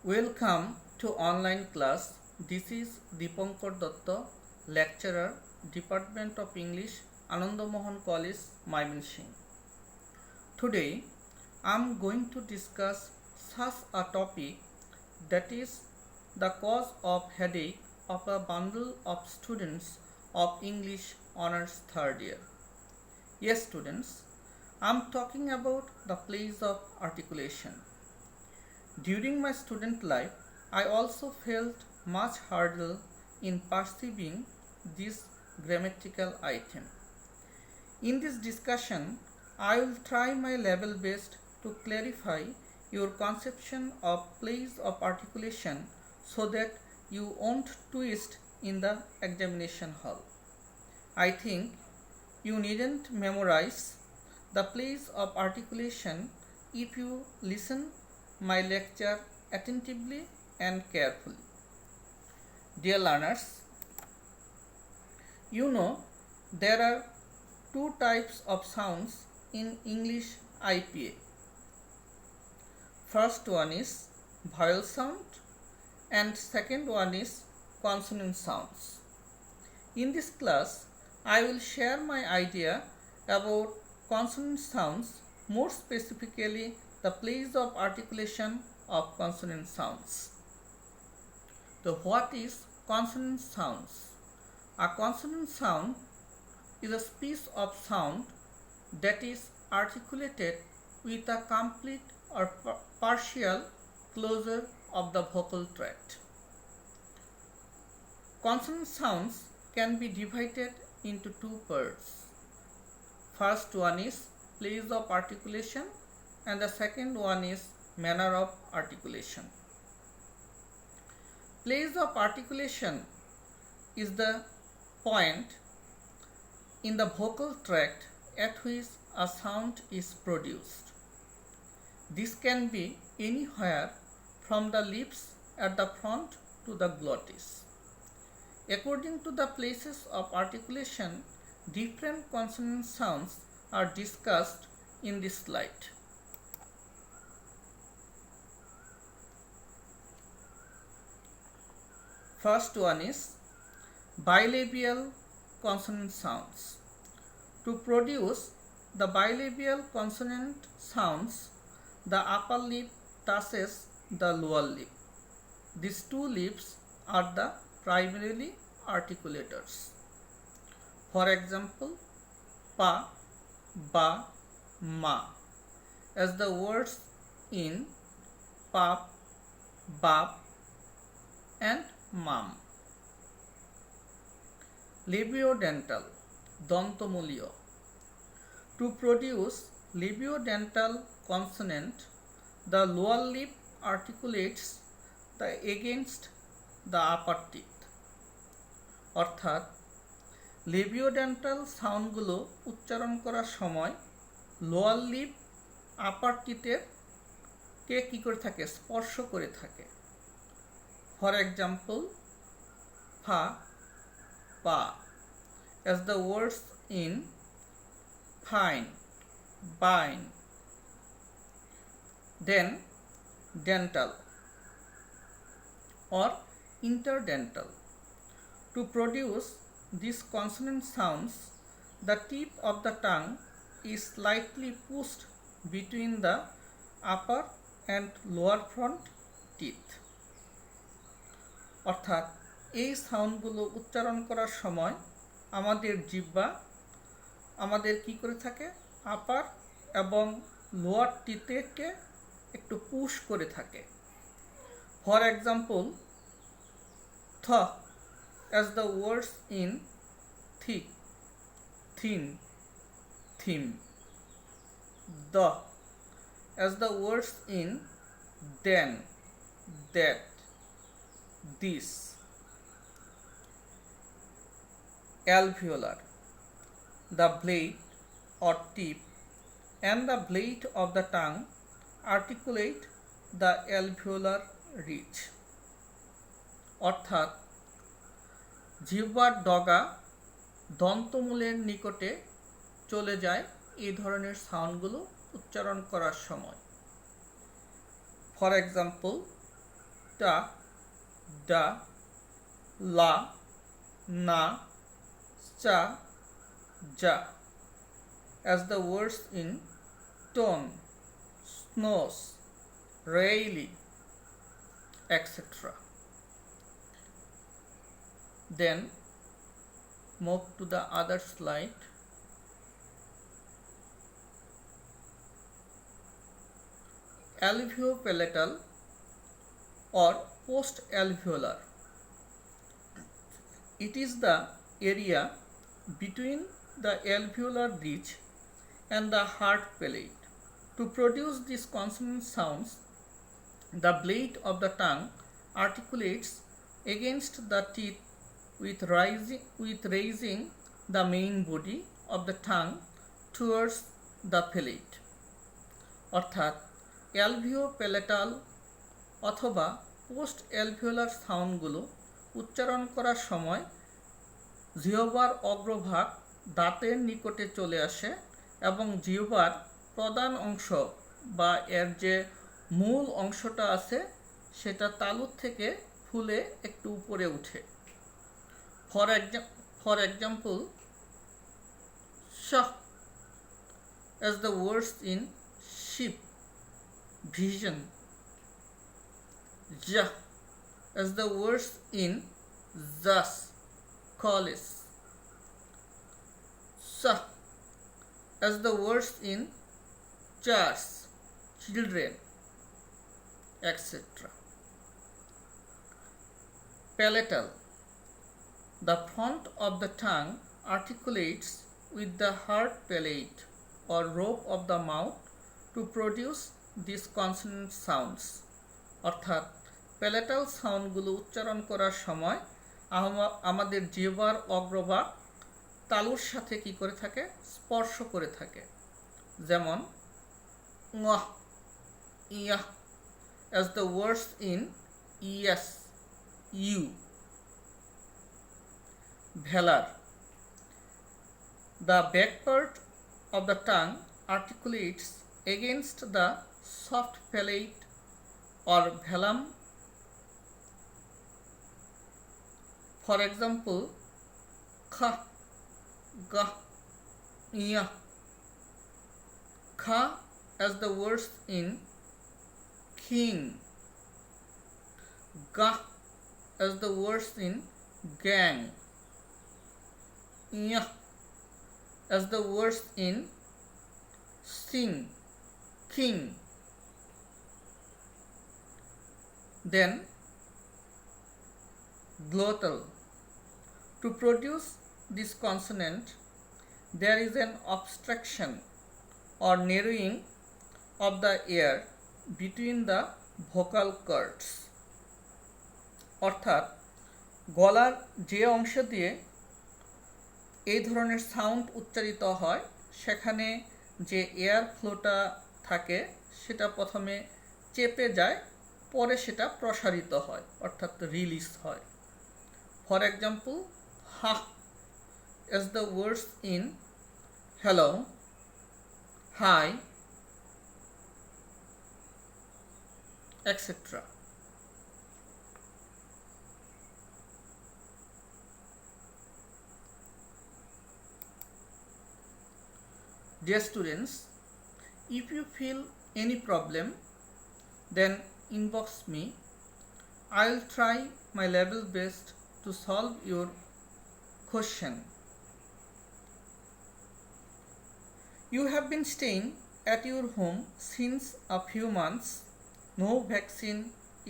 Welcome to online class. This is Dipankar Datta, lecturer, Department of English, Ananda Mohan College, Mymensingh. Today, I am going to discuss such a topic that is the cause of headache of a bundle of students of English Honours third year. Yes, students, I am talking about the place of articulation. During my student life, I also felt much hurdle in perceiving this grammatical item. In this discussion, I will try my level best to clarify your conception of place of articulation so that you won't twist in the examination hall. I think you needn't memorize the place of articulation if you listen my lecture attentively and carefully. Dear learners, you know there are two types of sounds in English IPA. First one is vowel sound and second one is consonant sounds. In this class, I will share my idea about consonant sounds, more specifically the place of articulation of consonant sounds. So what is consonant sounds? A consonant sound is a piece of sound that is articulated with a complete or partial closure of the vocal tract. Consonant sounds can be divided into two parts. First one is place of articulation and the second one is manner of articulation. Place of articulation is the point in the vocal tract at which a sound is produced. This can be anywhere from the lips at the front to the glottis. According to the places of articulation, different consonant sounds are discussed in this slide. First one is bilabial consonant sounds. To produce the bilabial consonant sounds, the upper lip touches the lower lip. These two lips are the primarily articulators. For example, pa, ba, ma, as the words in pap, bab, and mam. Labiodental, dantomulio. To produce labiodental consonant, the lower lip articulates against the upper teeth. অর্থাৎ লেবিওডেন্টাল সাউন্ডগুলো উচ্চারণ করার সময় lower lip আপার টিথের কে কী করে থাকে, স্পর্শ করে থাকে। For example, ফা, পা, as the words in fine, bine. Then dental or interdental. To produce these consonant sounds, the tip of the tongue is slightly pushed between the upper and lower front teeth. অর্থাৎ এই সাউন্ডগুলো উচ্চারণ করার সময় আমাদের জিহ্বা আমাদের কি করে থাকে, আপার এবং লোয়ার টিথকে একটু পুশ করে থাকে। ফর এক্সাম্পল, থ, as the words in thick, thin, thim. The, as the words in then, that, this. Alveolar, the blade or tip and the blade of the tongue articulate the alveolar ridge. অর্থাৎ জিহ্বার ডগা দন্তমূলের নিকটে চলে যায় এই ধরনের সাউন্ডগুলো উচ্চারণ করার সময়। For example, ta, da, la, na, cha, ja as the words in tone, snows, really, etc. Then move to the other slide. Alveopalatal or post-alveolar. It is the area between the alveolar ridge and the hard palate. To produce these consonant sounds, the blade of the tongue articulates against the teeth with raising the main body of the tongue towards the palate. অর্থাৎ অ্যালভিওপ্যালেটাল অথবা post alveolar সাউন্ডগুলো উচ্চারণ করার সময় জিহ্বার অগ্রভাগ দাঁতের নিকটে চলে আসে এবং জিহ্বার প্রধান অংশ বা এর যে মূল অংশটা আছে সেটা তালুর থেকে ফুলে একটু উপরে উঠে। For example, Shah as the words in sheep, vision, jah as the words in jas, college, sah as the words in church, children, etc. Palatal. The front of the tongue articulates with the hard palate or roof of the mouth to produce these consonant sounds. অর্থাৎ প্যালেটাল সাউন্ডগুলো উচ্চারণ করার সময় আমাদের জিহ্বার অগ্রভাগ তালুর সাথে কি করে থাকে? স্পর্শ করে থাকে। যেমন ওয়াহ, yeah as the words in yes, you. Velar. The back part of the tongue articulates against the soft palate or velum. For example, kha, ga, ya. Kha as the words in king, ga as the words in gang, ya as the words in sing, king. Then glottal. To produce this consonant, there is an obstruction or narrowing of the air between the vocal cords. অর্থাৎ গলার যে অংশ দিয়ে এই ধরনের sound উচ্চারিত হয় সেখানে যে এয়ার ফ্লোটা থাকে সেটা প্রথমে চেপে যায়, পরে সেটা প্রসারিত হয় অর্থাৎ রিলিজ হয়। ফর এক্সাম্পল, হা as the words in hello, hi, etc. Dear students, if you feel any problem, then inbox me. I'll try my level best to solve your question. You have been staying at your home since a few months. No vaccine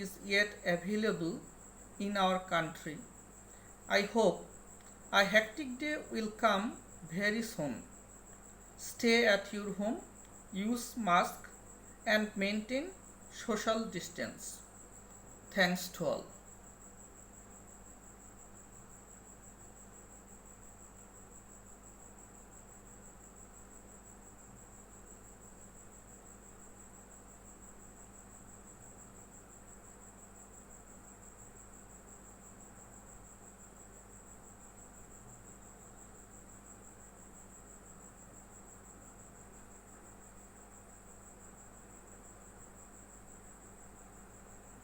is yet available in our country. I hope a hectic day will come very soon. Stay at your home, use mask and maintain social distance. Thanks to all.